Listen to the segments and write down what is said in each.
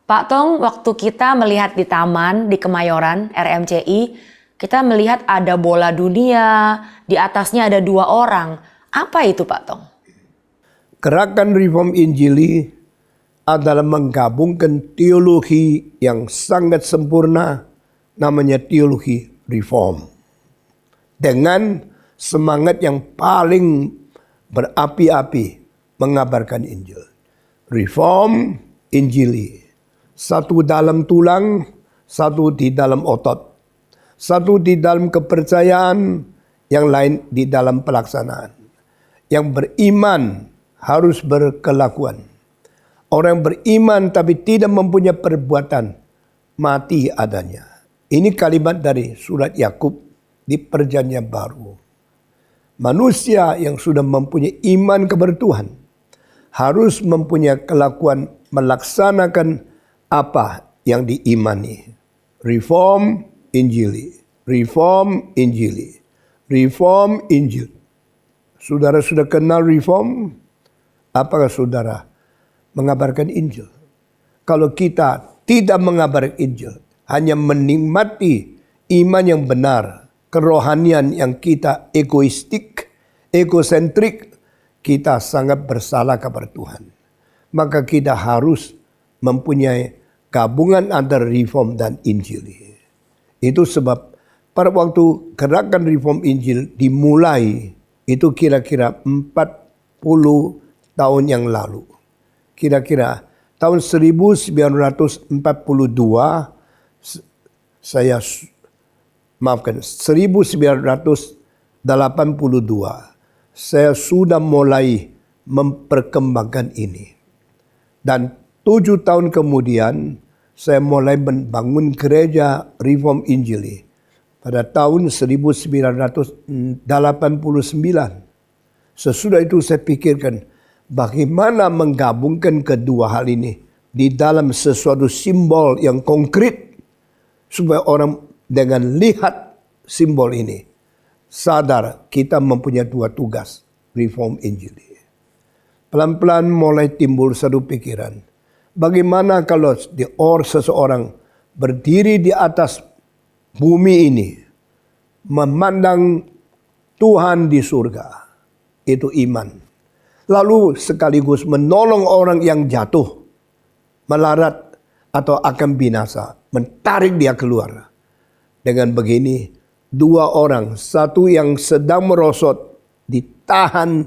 Pak Tong, waktu kita melihat di taman di Kemayoran, RMCI, kita melihat ada bola dunia, di atasnya ada 2 orang. Apa itu Pak Tong? Gerakan Reform Injili adalah menggabungkan teologi yang sangat sempurna, namanya teologi reform, dengan semangat yang paling berapi-api mengabarkan Injil. Reform Injili. Satu dalam tulang, satu di dalam otot. Satu di dalam kepercayaan, yang lain di dalam pelaksanaan. Yang beriman harus berkelakuan. Orang beriman tapi tidak mempunyai perbuatan, mati adanya. Ini kalimat dari surat Yakub di Perjanjian Baru. Manusia yang sudah mempunyai iman kepada Tuhan harus mempunyai kelakuan melaksanakan apa yang diimani. Reform Injili. Reform Injili. Reform Injil. Saudara sudah kenal reform? Apakah saudara mengabarkan Injil? Kalau kita tidak mengabarkan Injil, hanya menikmati iman yang benar, kerohanian yang kita egoistik, egosentrik, kita sangat bersalah kepada Tuhan. Maka kita harus mempunyai gabungan antara reform dan Injil. Itu sebab pada waktu gerakan reform Injil dimulai, itu kira-kira 40 tahun yang lalu. Kira-kira tahun 1942, 1982, saya sudah mulai memperkembangkan ini. Dan 7 tahun kemudian, saya mulai membangun gereja Reform Injili pada tahun 1989. Sesudah itu saya pikirkan bagaimana menggabungkan kedua hal ini di dalam sesuatu simbol yang konkret supaya orang dengan lihat simbol ini sadar kita mempunyai 2 tugas Reform Injili. Pelan-pelan mulai timbul satu pikiran. Bagaimana kalau seseorang berdiri di atas bumi ini, memandang Tuhan di surga, itu iman. Lalu sekaligus menolong orang yang jatuh, melarat atau akan binasa, mentarik dia keluar. Dengan begini, 2 orang, satu yang sedang merosot, ditahan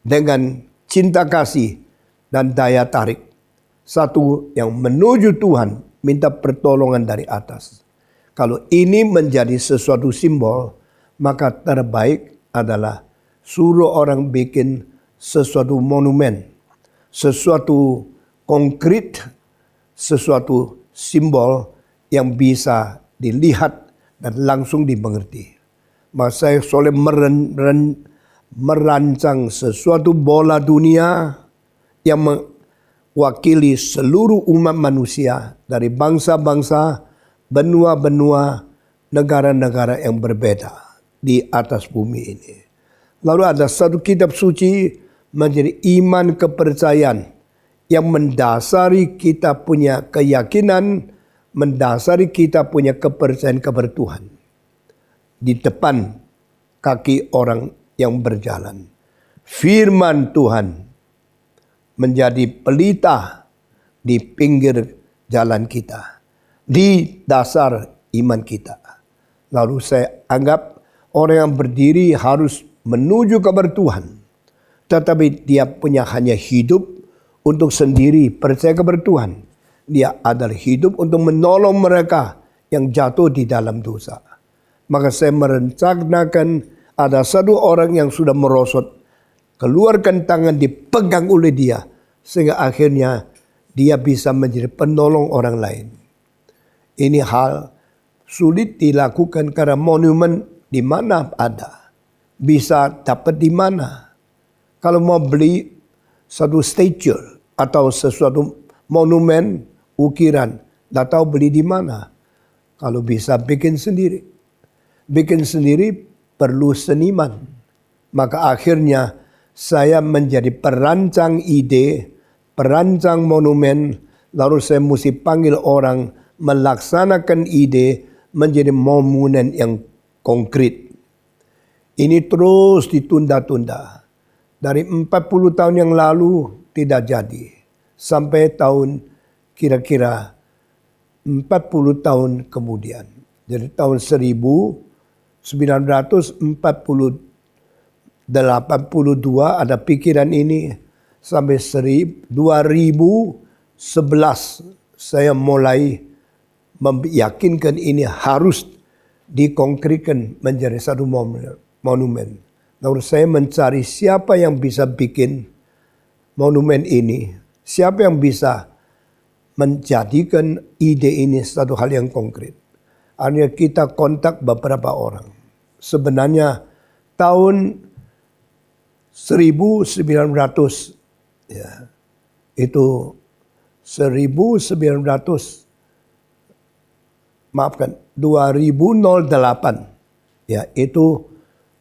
dengan cinta kasih dan daya tarik. Satu yang menuju Tuhan, minta pertolongan dari atas. Kalau ini menjadi sesuatu simbol, maka terbaik adalah suruh orang bikin sesuatu monumen, sesuatu konkret, sesuatu simbol yang bisa dilihat dan langsung dimengerti. Maka saya soleh merancang sesuatu bola dunia yang wakili seluruh umat manusia dari bangsa-bangsa, benua-benua, negara-negara yang berbeda di atas bumi ini. Lalu ada satu kitab suci menjadi iman kepercayaan yang mendasari kita punya keyakinan, mendasari kita punya kepercayaan kepada Tuhan. Di depan kaki orang yang berjalan. Firman Tuhan menjadi pelita di pinggir jalan kita, di dasar iman kita. Lalu saya anggap orang yang berdiri harus menuju kepada Tuhan, tetapi dia punya hanya hidup untuk sendiri, percaya kepada Tuhan. Dia adalah hidup untuk menolong mereka yang jatuh di dalam dosa. Maka saya merencanakan ada satu orang yang sudah merosot, keluarkan tangan, dipegang oleh dia, sehingga akhirnya dia bisa menjadi penolong orang lain. Ini hal sulit dilakukan karena monumen di mana ada, bisa dapat di mana. Kalau mau beli satu statue atau sesuatu monumen, ukiran, tidak tahu beli di mana. Kalau bisa bikin sendiri. Bikin sendiri perlu seniman. Maka akhirnya saya menjadi perancang ide, perancang monumen, Lalu saya mesti panggil orang melaksanakan ide menjadi monumen yang konkret. Ini terus ditunda-tunda. Dari 40 tahun yang lalu tidak jadi. Sampai tahun kira-kira 40 tahun kemudian. Jadi tahun 1982 ada pikiran ini. Sampai 2011 saya mulai meyakinkan ini harus dikonkretkan menjadi satu monumen. Lalu saya mencari siapa yang bisa bikin monumen ini. Siapa yang bisa menjadikan ide ini satu hal yang konkret. Akhirnya kita kontak beberapa orang. Sebenarnya tahun 1900 ya, itu 2008 ya, itu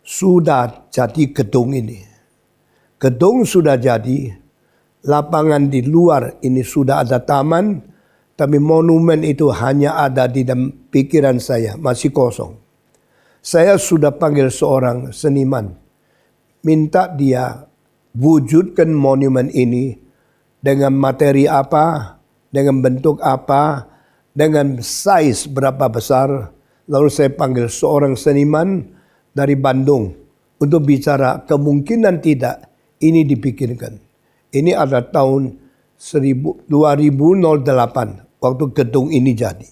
sudah jadi gedung ini. Gedung sudah jadi, lapangan di luar ini sudah ada taman, tapi monumen itu hanya ada di dalam pikiran saya, masih kosong. Saya sudah panggil seorang seniman, minta dia wujudkan monumen ini dengan materi apa, dengan bentuk apa, dengan size berapa besar. Lalu saya panggil seorang seniman dari Bandung untuk bicara kemungkinan tidak ini dipikirkan. Ini ada tahun 2008 waktu gedung ini jadi.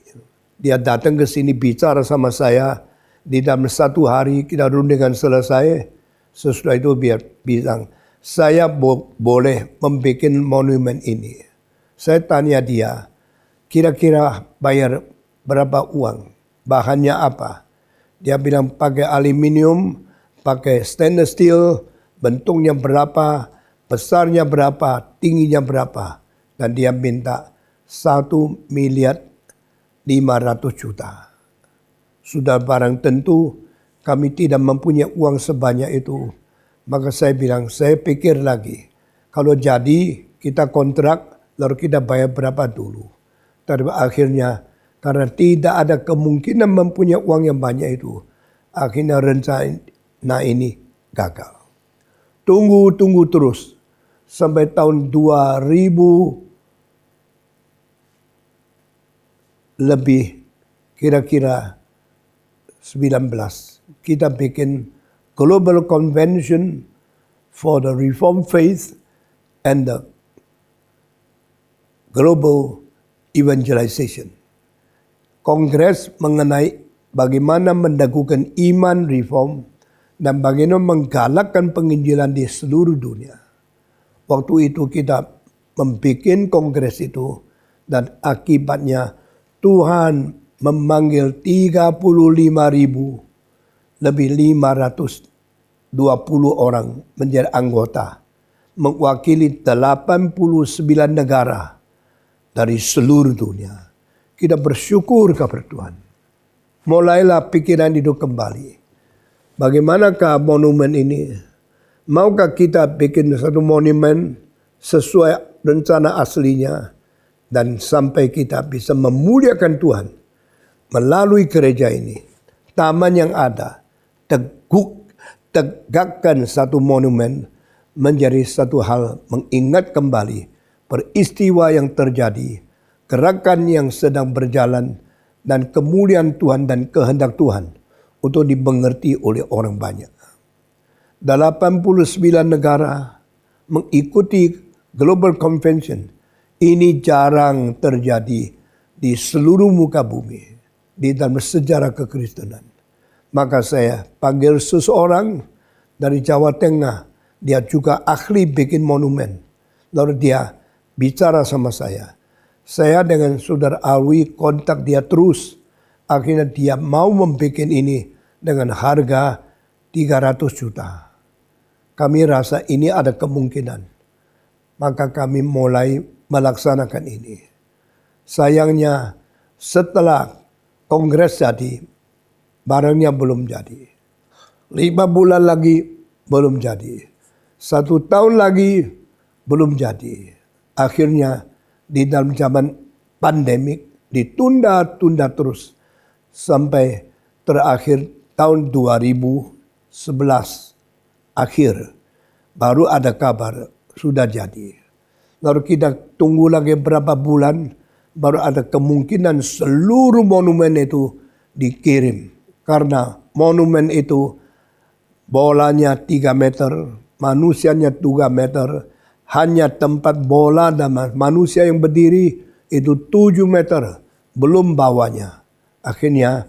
Dia datang ke sini bicara sama saya. Di dalam 1 hari kita rundingan selesai. Sesudah itu dia bilang, saya boleh membuat monumen ini. Saya tanya dia, kira-kira bayar berapa uang? Bahannya apa? Dia bilang pakai aluminium, pakai stainless steel, bentuknya berapa, besarnya berapa, tingginya berapa. Dan dia minta 1.500.000.000. Sudah barang tentu kami tidak mempunyai uang sebanyak itu. Maka saya bilang, saya pikir lagi. Kalau jadi kita kontrak, lalu kita bayar berapa dulu. Tapi akhirnya karena tidak ada kemungkinan mempunyai uang yang banyak itu, akhirnya rencana ini gagal. Tunggu terus sampai tahun 2000 lebih, kira-kira 19. Kita bikin Global Convention for the Reformed Faith and the Global Evangelization. Kongres mengenai bagaimana mendagungkan iman reform dan bagaimana menggalakkan penginjilan di seluruh dunia. Waktu itu kita membuat kongres itu dan akibatnya Tuhan memanggil 35.000 lebih 520 orang menjadi anggota, mewakili 89 negara dari seluruh dunia. Kita bersyukur kepada Tuhan. Mulailah pikiran itu kembali. Bagaimanakah monumen ini? Maukah kita bikin satu monumen sesuai rencana aslinya dan sampai kita bisa memuliakan Tuhan melalui gereja ini. Taman yang ada, tegakkan satu monumen menjadi satu hal mengingat kembali peristiwa yang terjadi, gerakan yang sedang berjalan, dan kemuliaan Tuhan dan kehendak Tuhan untuk dimengerti oleh orang banyak. 89 negara mengikuti Global Convention. Ini jarang terjadi di seluruh muka bumi, di dalam sejarah kekristenan. Maka saya panggil seseorang dari Jawa Tengah, dia juga ahli bikin monumen. Lalu dia bicara sama saya. Saya dengan saudara Alwi kontak dia terus. Akhirnya dia mau membuat ini dengan harga 300 juta. Kami rasa ini ada kemungkinan. Maka kami mulai melaksanakan ini. Sayangnya setelah kongres jadi, barangnya belum jadi. 5 bulan lagi belum jadi. 1 tahun lagi belum jadi. Akhirnya di dalam zaman pandemik ditunda-tunda terus sampai terakhir tahun 2011 akhir baru ada kabar sudah jadi. Lalu kita tunggu lagi berapa bulan baru ada kemungkinan seluruh monumen itu dikirim. Karena monumen itu bolanya 3 meter, manusianya 2 meter, hanya tempat bola dan manusia yang berdiri itu 7 meter, belum bawahnya. Akhirnya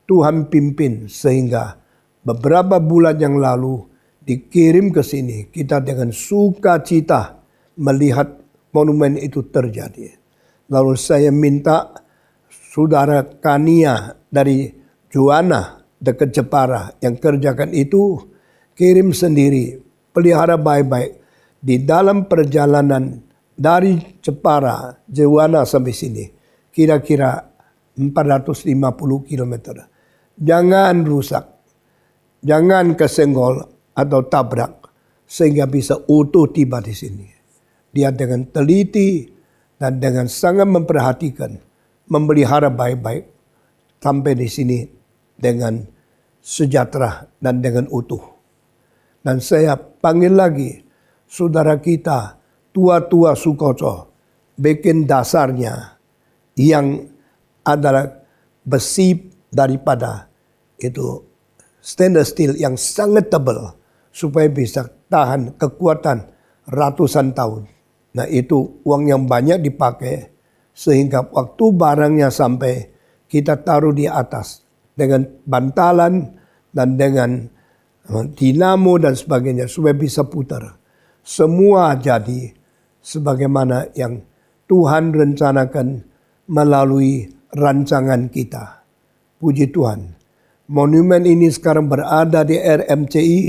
Tuhan pimpin sehingga beberapa bulan yang lalu dikirim ke sini. Kita dengan sukacita melihat monumen itu terjadi. Lalu saya minta saudara Kania dari Juana dekat Jepara yang kerjakan itu kirim sendiri, pelihara baik-baik di dalam perjalanan dari Jepara, Juana sampai sini. Kira-kira 450 kilometer. Jangan rusak, jangan kesenggol atau tabrak sehingga bisa utuh tiba di sini. Dia dengan teliti dan dengan sangat memperhatikan, memelihara baik-baik sampai di sini dengan sejahtera dan dengan utuh. Dan saya panggil lagi saudara kita tua-tua Sukoco bikin dasarnya yang adalah besi daripada itu stainless steel yang sangat tebal supaya bisa tahan kekuatan ratusan tahun. Nah itu uang yang banyak dipakai sehingga waktu barangnya sampai kita taruh di atas dengan bantalan dan dengan dinamo dan sebagainya supaya bisa putar. Semua jadi sebagaimana yang Tuhan rencanakan melalui rancangan kita. Puji Tuhan. Monumen ini sekarang berada di RMCI.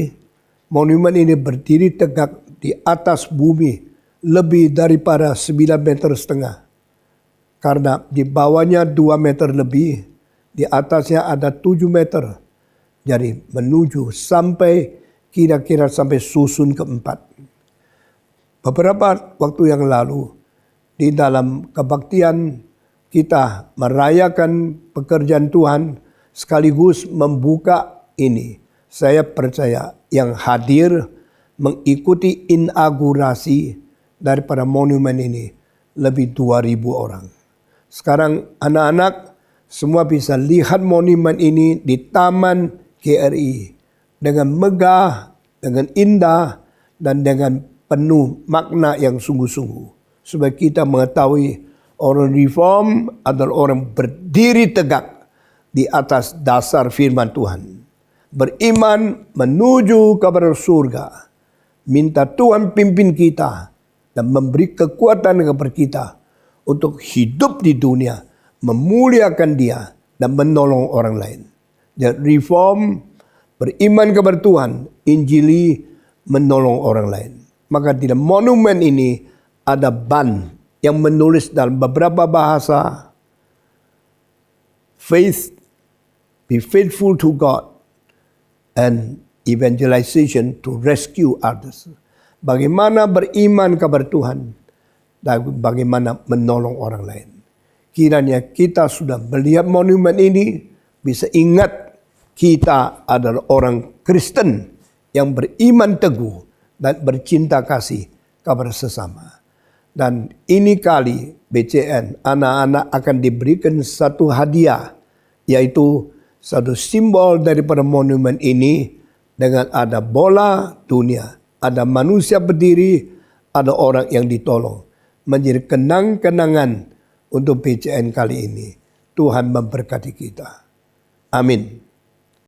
Monumen ini berdiri tegak di atas bumi lebih daripada 9,5 meter. Karena di bawahnya 2 meter lebih, di atasnya ada 7 meter. Jadi menuju sampai kira-kira sampai susun keempat. Beberapa waktu yang lalu di dalam kebaktian kita merayakan pekerjaan Tuhan sekaligus membuka ini. Saya percaya yang hadir mengikuti inaugurasi daripada monumen ini lebih 2.000 orang. Sekarang anak-anak semua bisa lihat monumen ini di Taman GRI dengan megah, dengan indah, dan dengan penuh makna yang sungguh-sungguh. Supaya kita mengetahui orang reform adalah orang berdiri tegak di atas dasar firman Tuhan. Beriman menuju kepada surga. Minta Tuhan pimpin kita dan memberi kekuatan kepada kita untuk hidup di dunia, memuliakan Dia dan menolong orang lain. Jadi reform, beriman kepada Tuhan, injili, menolong orang lain. Maka di dalam monumen ini ada ban yang menulis dalam beberapa bahasa, faith, be faithful to God, and evangelization to rescue others. Bagaimana beriman kepada Tuhan dan bagaimana menolong orang lain. Kiranya kita sudah melihat monumen ini bisa ingat kita adalah orang Kristen yang beriman teguh dan bercinta kasih kepada sesama. Dan ini kali BCN anak-anak akan diberikan satu hadiah, yaitu satu simbol daripada monumen ini dengan ada bola dunia, ada manusia berdiri, ada orang yang ditolong. Menjadi kenang-kenangan untuk BCN kali ini. Tuhan memberkati kita. Amin.